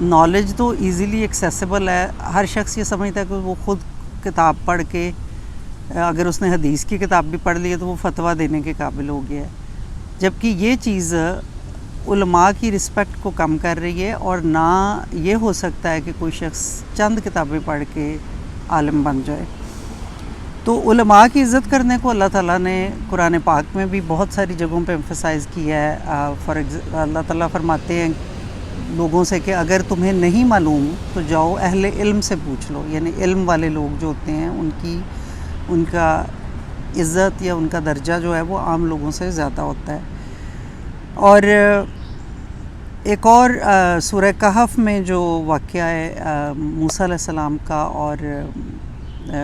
Knowledge تو easily accessible ہے، ہر شخص یہ سمجھتا ہے کہ وہ خود کتاب پڑھ کے اگر اس نے حدیث کی کتاب بھی پڑھ لی ہے تو وہ فتویٰ دینے کے قابل ہو گیا ہے، جبکہ یہ چیز علماء کی رسپیکٹ کو کم کر رہی ہے، اور نہ یہ ہو سکتا ہے کہ کوئی شخص چند کتابیں پڑھ کے عالم بن جائے۔ تو علماء کی عزت کرنے کو اللہ تعالیٰ نے قرآن پاک میں بھی بہت ساری جگہوں پہ ایمفسائز کیا ہے۔ اللہ تعالیٰ فرماتے ہیں لوگوں سے کہ اگر تمہیں نہیں معلوم تو جاؤ اہل علم سے پوچھ لو، یعنی علم والے لوگ جو ہوتے ہیں ان کا عزت یا ان کا درجہ جو ہے وہ عام لوگوں سے زیادہ ہوتا ہے۔ اور ایک اور سورہ کہف میں جو واقعہ ہے موسیٰ علیہ السلام کا اور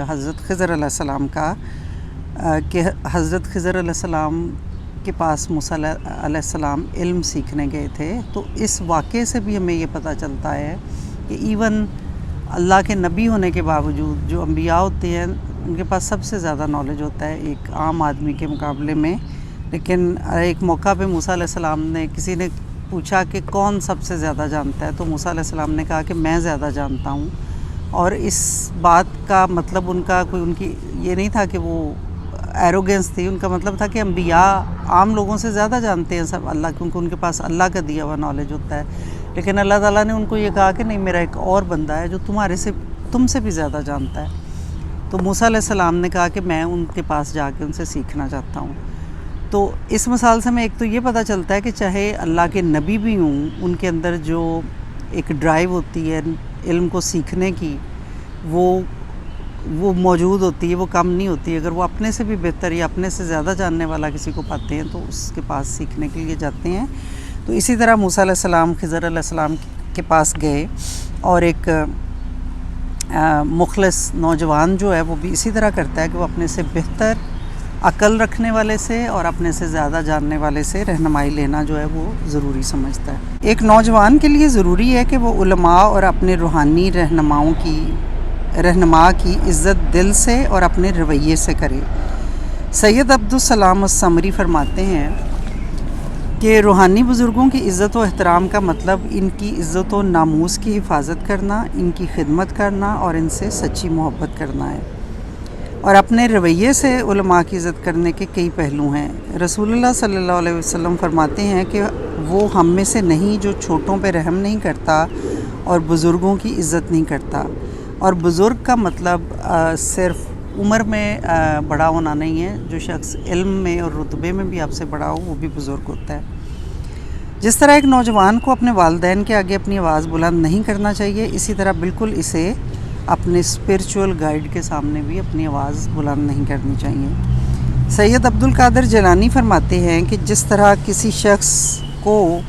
حضرت خضر علیہ السلام کا، کہ حضرت خضر علیہ السلام کے پاس موسیٰ علیہ السلام علم سیکھنے گئے تھے، تو اس واقعے سے بھی ہمیں یہ پتہ چلتا ہے کہ ایون اللہ کے نبی ہونے کے باوجود جو انبیاء ہوتے ہیں ان کے پاس سب سے زیادہ نالج ہوتا ہے ایک عام آدمی کے مقابلے میں۔ لیکن ایک موقع پہ موسیٰ علیہ السلام نے، کسی نے پوچھا کہ کون سب سے زیادہ جانتا ہے، تو موسیٰ علیہ السلام نے کہا کہ میں زیادہ جانتا ہوں۔ اور اس بات کا مطلب ان کی یہ نہیں تھا کہ وہ ایروگنس تھی، ان کا مطلب تھا کہ انبیاء عام لوگوں سے زیادہ جانتے ہیں سب اللہ، کیونکہ ان کے پاس اللہ کا دیا ہوا نالج ہوتا ہے۔ لیکن اللہ تعالیٰ نے ان کو یہ کہا کہ نہیں، میرا ایک اور بندہ ہے جو تم سے بھی زیادہ جانتا ہے۔ تو موسیٰ علیہ السلام نے کہا کہ میں ان کے پاس جا کے ان سے سیکھنا چاہتا ہوں۔ تو اس مثال سے میں ایک تو یہ پتہ چلتا ہے کہ چاہے اللہ کے نبی بھی ہوں، ان کے اندر جو ایک ڈرائیو ہوتی ہے علم کو سیکھنے کی، وہ موجود ہوتی ہے، وہ کم نہیں ہوتی۔ اگر وہ اپنے سے بھی بہتر یا اپنے سے زیادہ جاننے والا کسی کو پاتے ہیں تو اس کے پاس سیکھنے کے لیے جاتے ہیں۔ تو اسی طرح موسیٰ علیہ السلام خضر علیہ السلام کے پاس گئے، اور ایک مخلص نوجوان جو ہے وہ بھی اسی طرح کرتا ہے کہ وہ اپنے سے بہتر عقل رکھنے والے سے اور اپنے سے زیادہ جاننے والے سے رہنمائی لینا جو ہے وہ ضروری سمجھتا ہے۔ ایک نوجوان کے لیے ضروری ہے کہ وہ علماء اور اپنے روحانی رہنما کی عزت دل سے اور اپنے رویے سے کرے۔ سید عبدالسلام السمری فرماتے ہیں کہ روحانی بزرگوں کی عزت و احترام کا مطلب ان کی عزت و ناموس کی حفاظت کرنا، ان کی خدمت کرنا اور ان سے سچی محبت کرنا ہے۔ اور اپنے رویے سے علماء کی عزت کرنے کے کئی پہلو ہیں۔ رسول اللہ صلی اللہ علیہ وسلم فرماتے ہیں کہ وہ ہم میں سے نہیں جو چھوٹوں پہ رحم نہیں کرتا اور بزرگوں کی عزت نہیں کرتا۔ اور بزرگ کا مطلب صرف عمر میں بڑا ہونا نہیں ہے، جو شخص علم میں اور رتبے میں بھی آپ سے بڑا ہو وہ بھی بزرگ ہوتا ہے۔ جس طرح ایک نوجوان کو اپنے والدین کے آگے اپنی آواز بلند نہیں کرنا چاہیے، اسی طرح بالکل اسے اپنے اسپرچول گائیڈ کے سامنے بھی اپنی آواز بلند نہیں کرنی چاہیے۔ سید عبدالقادر جیلانی فرماتے ہیں کہ جس طرح کسی شخص کو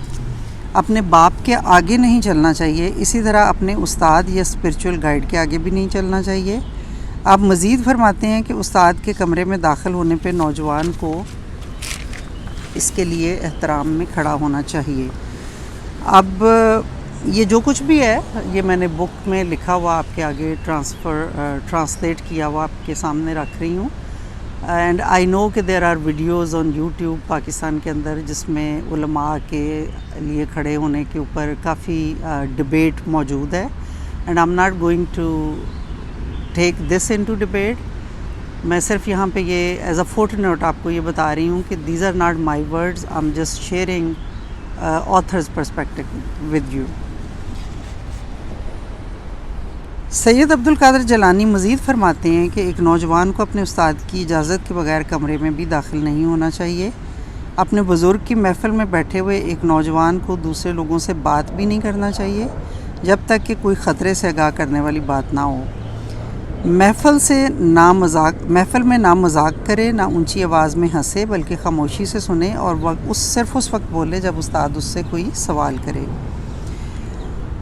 اپنے باپ کے آگے نہیں چلنا چاہیے، اسی طرح اپنے استاد یا اسپرچول گائیڈ کے آگے بھی نہیں چلنا چاہیے۔ آپ مزید فرماتے ہیں کہ استاد کے کمرے میں داخل ہونے پہ نوجوان کو اس کے لیے احترام میں کھڑا ہونا چاہیے۔ اب یہ جو کچھ بھی ہے یہ میں نے بک میں لکھا ہوا آپ کے آگے ٹرانسلیٹ کیا ہوا آپ کے سامنے رکھ رہی ہوں۔ اینڈ آئی نو کہ there are videos on YouTube Pakistan کے اندر جس میں علماء کے لیے کھڑے ہونے کے اوپر کافی ڈبیٹ موجود ہے، and I am not going to take this into debate. میں صرف یہاں پہ یہ ایز اے فوٹ نوٹ آپ کو یہ بتا رہی ہوں کہ these are not my words, I am just sharing author's perspective with you. Syed Abdul Qadir Jilani مزید فرماتے ہیں کہ ایک نوجوان کو اپنے استاد کی اجازت کے بغیر کمرے میں بھی داخل نہیں ہونا چاہیے۔ اپنے بزرگ کی محفل میں بیٹھے ہوئے ایک نوجوان کو دوسرے لوگوں سے بات بھی نہیں کرنا چاہیے جب تک کہ کوئی خطرے سے آگاہ کرنے والی بات نہ ہو۔ محفل میں نہ مذاق کرے، نہ اونچی آواز میں ہنسے، بلکہ خاموشی سے سنے اور صرف اس وقت بولے جب استاد اس سے کوئی سوال کرے۔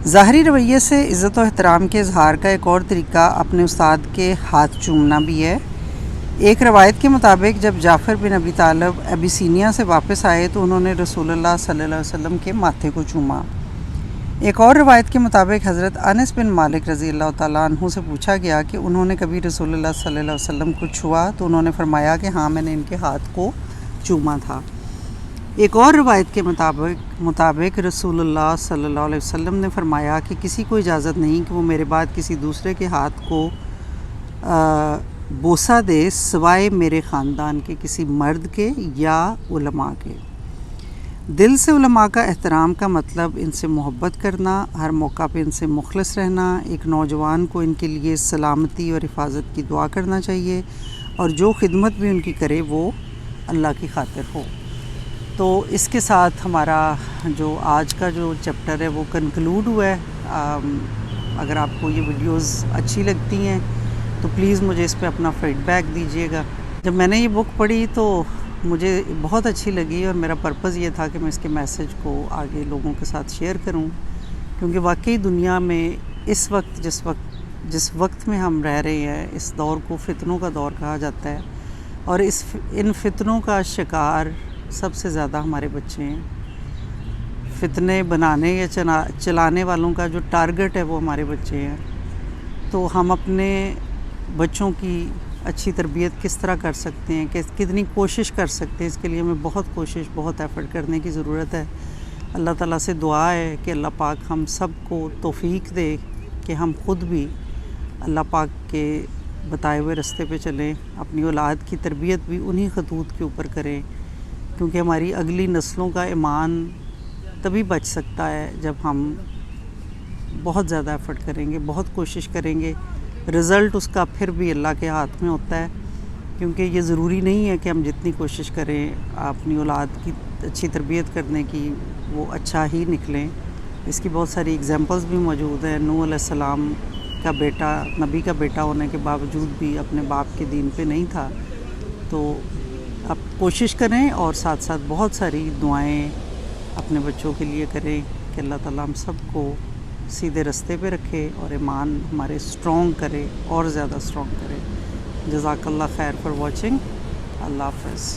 ظاہری رویے سے عزت و احترام کے اظہار کا ایک اور طریقہ اپنے استاد کے ہاتھ چومنا بھی ہے۔ ایک روایت کے مطابق جب جعفر بن ابی طالب ابیسینیا سے واپس آئے تو انہوں نے رسول اللہ صلی اللہ علیہ وسلم کے ماتھے کو چوما۔ ایک اور روایت کے مطابق حضرت انس بن مالک رضی اللہ تعالیٰ عنہ سے پوچھا گیا کہ انہوں نے کبھی رسول اللہ صلی اللہ علیہ وسلم کو چھوا، تو انہوں نے فرمایا کہ ہاں میں نے ان کے ہاتھ کو چوما تھا۔ ایک اور روایت کے مطابق رسول اللہ صلی اللہ علیہ وسلم نے فرمایا کہ کسی کو اجازت نہیں کہ وہ میرے بعد کسی دوسرے کے ہاتھ کو بوسہ دے سوائے میرے خاندان کے کسی مرد کے یا علماء کے۔ دل سے علماء کا احترام کا مطلب ان سے محبت کرنا، ہر موقع پہ ان سے مخلص رہنا، ایک نوجوان کو ان کے لیے سلامتی اور حفاظت کی دعا کرنا چاہیے، اور جو خدمت بھی ان کی کرے وہ اللہ کی خاطر ہو۔ تو اس کے ساتھ ہمارا جو آج کا جو چیپٹر ہے وہ کنکلوڈ ہوا ہے۔ اگر آپ کو یہ ویڈیوز اچھی لگتی ہیں تو پلیز مجھے اس پہ اپنا فیڈ بیک دیجیے گا۔ جب میں نے یہ بک پڑھی تو مجھے بہت اچھی لگی، اور میرا پرپز یہ تھا کہ میں اس کے میسیج کو آگے لوگوں کے ساتھ شیئر کروں، کیونکہ واقعی دنیا میں اس وقت جس وقت میں ہم رہ رہے ہیں، اس دور کو فتنوں کا دور کہا جاتا ہے، اور ان فتنوں کا شکار سب سے زیادہ ہمارے بچے ہیں۔ فتنے بنانے یا چلانے والوں کا جو ٹارگٹ ہے وہ ہمارے بچے ہیں۔ تو ہم اپنے بچوں کی اچھی تربیت کس طرح کر سکتے ہیں، کتنی کوشش کر سکتے ہیں، اس کے لیے ہمیں بہت ایفرٹ کرنے کی ضرورت ہے۔ اللہ تعالیٰ سے دعا ہے کہ اللہ پاک ہم سب کو توفیق دے کہ ہم خود بھی اللہ پاک کے بتائے ہوئے راستے پہ چلیں، اپنی اولاد کی تربیت بھی انہی خطوط کے اوپر کریں، کیونکہ ہماری اگلی نسلوں کا ایمان تبھی بچ سکتا ہے جب ہم بہت زیادہ ایفرٹ کریں گے، بہت کوشش کریں گے۔ رزلٹ اس کا پھر بھی اللہ کے ہاتھ میں ہوتا ہے، کیونکہ یہ ضروری نہیں ہے کہ ہم جتنی کوشش کریں اپنی اولاد کی اچھی تربیت کرنے کی وہ اچھا ہی نکلیں۔ اس کی بہت ساری اگزامپلز بھی موجود ہیں۔ نوح علیہ السلام کا بیٹا، نبی کا بیٹا ہونے کے باوجود بھی اپنے باپ کے دین پہ نہیں تھا۔ تو آپ کوشش کریں، اور ساتھ ساتھ بہت ساری دعائیں اپنے بچوں کے لیے کریں کہ اللہ تعالیٰ ہم سب کو سیدھے راستے پہ رکھے اور ایمان ہمارے اسٹرانگ کرے، اور زیادہ اسٹرانگ کرے۔ جزاک اللہ خیر فار واچنگ۔ اللہ حافظ۔